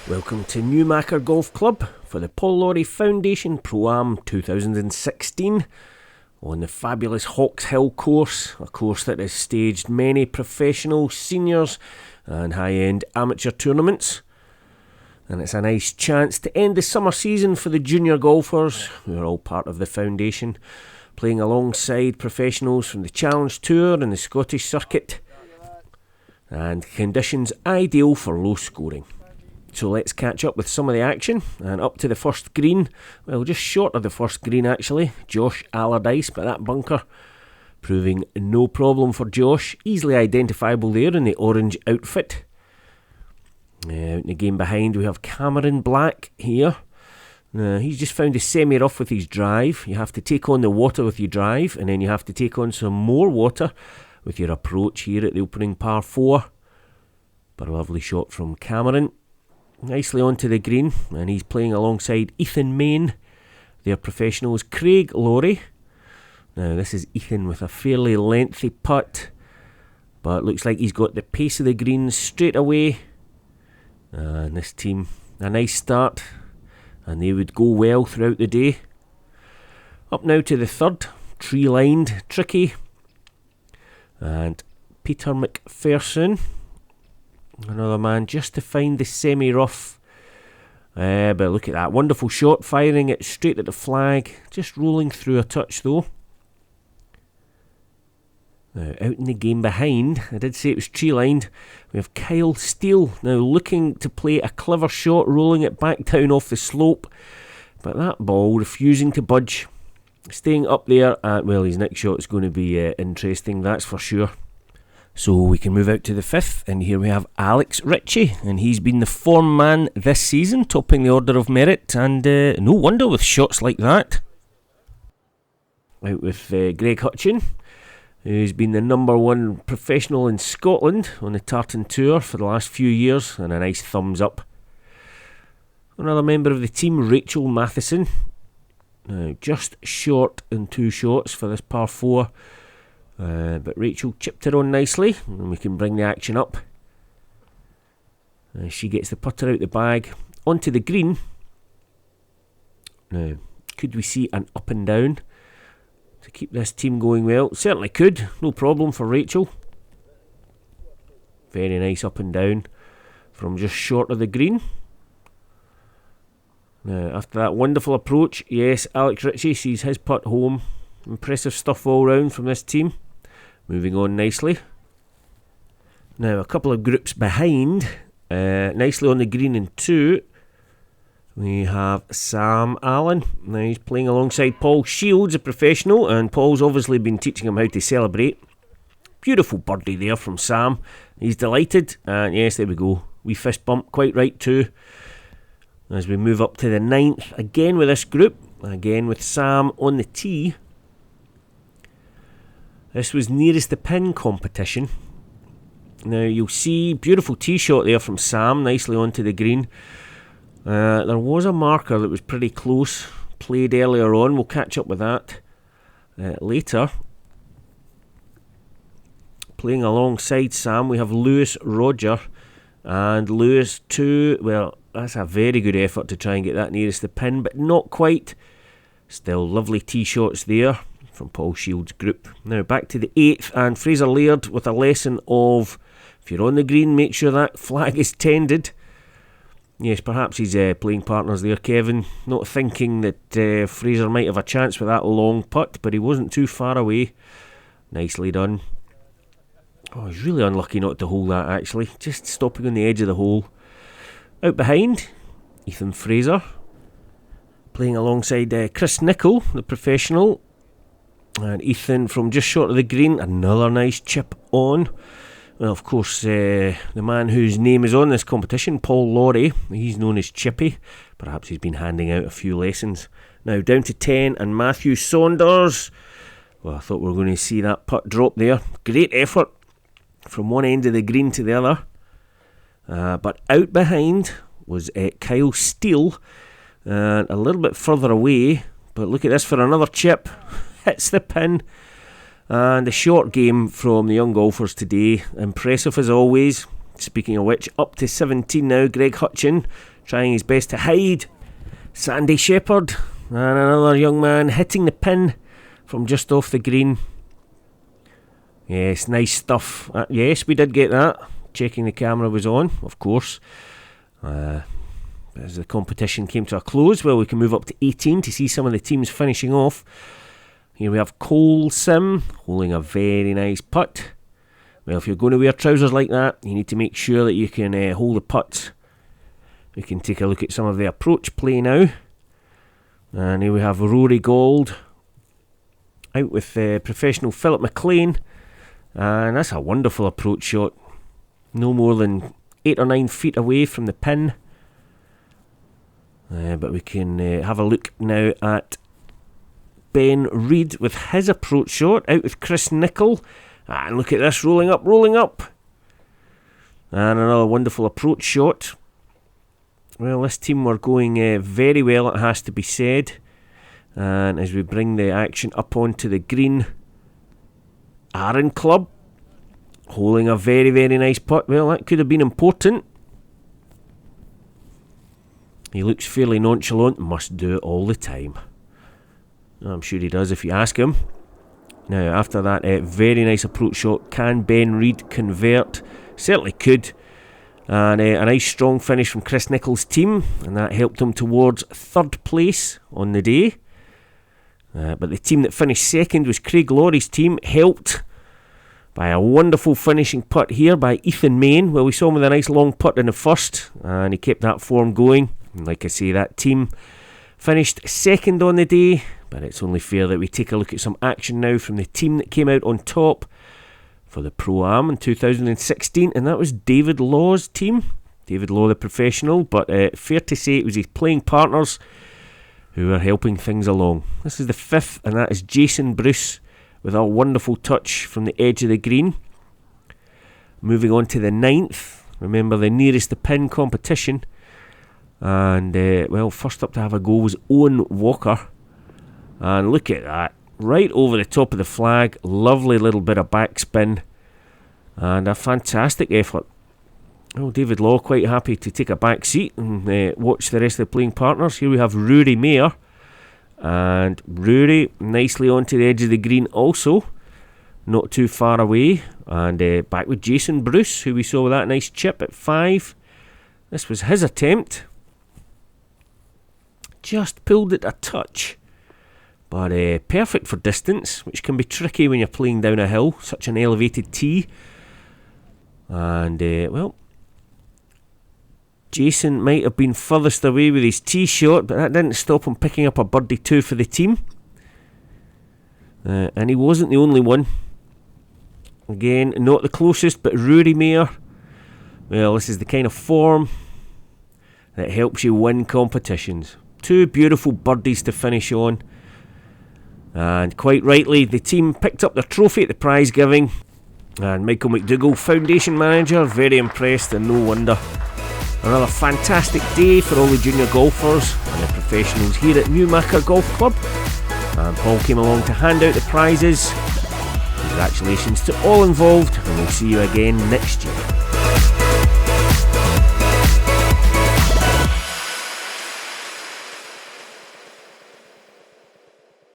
Welcome to Newmachar Golf Club for the Paul Lawrie Foundation Pro-Am 2016 on the fabulous Hawksbill course, a course that has staged many professional, seniors and high-end amateur tournaments. And it's a nice chance to end the summer season for the junior golfers, who are all part of the foundation, playing alongside professionals from the Challenge Tour and the Scottish Circuit, and conditions ideal for low scoring. So let's catch up with some of the action, and up to the first green, well, just short of the first green actually, Josh Allardyce, but that bunker proving no problem for Josh, easily identifiable there in the orange outfit. Out in the game behind we have Cameron Black here. He's just found a semi-rough with his drive. You have to take on the water with your drive, and then you have to take on some more water with your approach here at the opening par 4. But a lovely shot from Cameron. Nicely onto the green, and he's playing alongside Ethan Main. Their professionals, Craig Lawrie. Now this is Ethan with a fairly lengthy putt, but looks like he's got the pace of the greens straight away. And this team, a nice start, and they would go well throughout the day. Up now to the third, tree-lined, tricky, and Peter McPherson. Another man just to find the semi-rough. But look at that. Wonderful shot. Firing it straight at the flag. Just rolling through a touch though. Now out in the game behind, I did say it was tree-lined. We have Kyle Steele now looking to play a clever shot, rolling it back down off the slope. But that ball refusing to budge. Staying up there. Well, his next shot is going to be interesting, that's for sure. So we can move out to the fifth, and here we have Alex Ritchie, and he's been the form man this season, topping the order of merit, and no wonder with shots like that. Out with Greg Hutchin, who's been the number one professional in Scotland on the Tartan Tour for the last few years, and a nice thumbs up. Another member of the team, Rachel Matheson, just short in 2 shots for this par 4. But Rachel chipped it on nicely, and we can bring the action up. She gets the putter out the bag onto the green. Now, could we see an up and down to keep this team going well? Certainly could, no problem for Rachel. Very nice up and down from just short of the green. Now, after that wonderful approach, yes, Alex Ritchie sees his putt home. Impressive stuff all round from this team. Moving on nicely. Now a couple of groups behind. Nicely on the green in 2. We have Sam Allen. Now he's playing alongside Paul Shields, a professional, and Paul's obviously been teaching him how to celebrate. Beautiful birdie there from Sam. He's delighted, and yes, there we go. We fist bump, quite right too. As we move up to the 9th, again with this group, again with Sam on the tee. This was nearest the pin competition. Now you'll see beautiful tee shot there from Sam, nicely onto the green. There was a marker that was pretty close, played earlier on. We'll catch up with that later. Playing alongside Sam we have Lewis Roger, and Lewis too. Well, that's a very good effort to try and get that nearest the pin, but not quite. Still lovely tee shots there from Paul Shields' group. Now back to the 8th, and Fraser Laird with a lesson of, if you're on the green, make sure that flag is tended. Yes, perhaps his playing partners there, Kevin, not thinking that Fraser might have a chance with that long putt, but he wasn't too far away. Nicely done. Oh, he's really unlucky not to hold that actually, just stopping on the edge of the hole. Out behind, Ethan Fraser, playing alongside Chris Nichol, the professional. And Ethan from just short of the green, another nice chip on. Well, of course, the man whose name is on this competition, Paul Lawrie, he's known as Chippy. Perhaps he's been handing out a few lessons. Now down to 10, and Matthew Saunders. Well, I thought we were going to see that putt drop there. Great effort from one end of the green to the other. But out behind was Kyle Steele, and a little bit further away. But look at this for another chip. Hits the pin. And the short game from the young golfers today. Impressive as always. Speaking of which, up to 17 now. Greg Hutchin trying his best to hide. Sandy Shepherd and another young man hitting the pin from just off the green. Yes, nice stuff. Yes, we did get that. Checking the camera was on, of course. As the competition came to a close, well, we can move up to 18 to see some of the teams finishing off. Here we have Cole Sim holding a very nice putt. Well, if you're going to wear trousers like that, you need to make sure that you can hold the putt. We can take a look at some of the approach play now. And here we have Rory Gold out with professional Philip McLean. And that's a wonderful approach shot. No more than 8 or 9 feet away from the pin. But we can have a look now at Ben Reid with his approach shot out with Chris Nicol. And look at this, rolling up. And another wonderful approach shot. Well, this team were going very well, it has to be said. And as we bring the action up onto the green, Aaron Clubb holding a very, very nice putt. Well, that could have been important. He looks fairly nonchalant, must do it all the time. I'm sure he does if you ask him. Now, after that very nice approach shot, can Ben Reid convert? Certainly could. And a nice strong finish from Chris Nicol's team, and that helped him towards 3rd place on the day. But the team that finished second was Craig Lawrie's team, helped by a wonderful finishing putt here by Ethan Main. Well, we saw him with a nice long putt in the first, and he kept that form going. And like I say, that team finished second on the day, but it's only fair that we take a look at some action now from the team that came out on top for the Pro-Am in 2016, and that was David Law's team. David Law, the professional, but fair to say it was his playing partners who were helping things along. This is the 5th, and that is Jason Bruce with a wonderful touch from the edge of the green. Moving on to the 9th, remember the nearest the pin competition. And, well, first up to have a go was Owen Walker. And look at that. Right over the top of the flag. Lovely little bit of backspin. And a fantastic effort. Well, David Law quite happy to take a back seat and watch the rest of the playing partners. Here we have Rory Mayer. And Rory nicely onto the edge of the green also. Not too far away. And back with Jason Bruce, who we saw with that nice chip at 5. This was his attempt. Just pulled it a touch, but perfect for distance, which can be tricky when you're playing down a hill, such an elevated tee. And well, Jason might have been furthest away with his tee shot, but that didn't stop him picking up a birdie 2 for the team. And he wasn't the only one. Again, not the closest, but Rory Mayer. Well, this is the kind of form that helps you win competitions. 2 beautiful birdies to finish on. And quite rightly, the team picked up their trophy at the prize giving. And Michael McDougall, Foundation Manager, very impressed, and no wonder. Another fantastic day for all the junior golfers and the professionals here at Newmachar Golf Club. And Paul came along to hand out the prizes. Congratulations to all involved, and we'll see you again next year.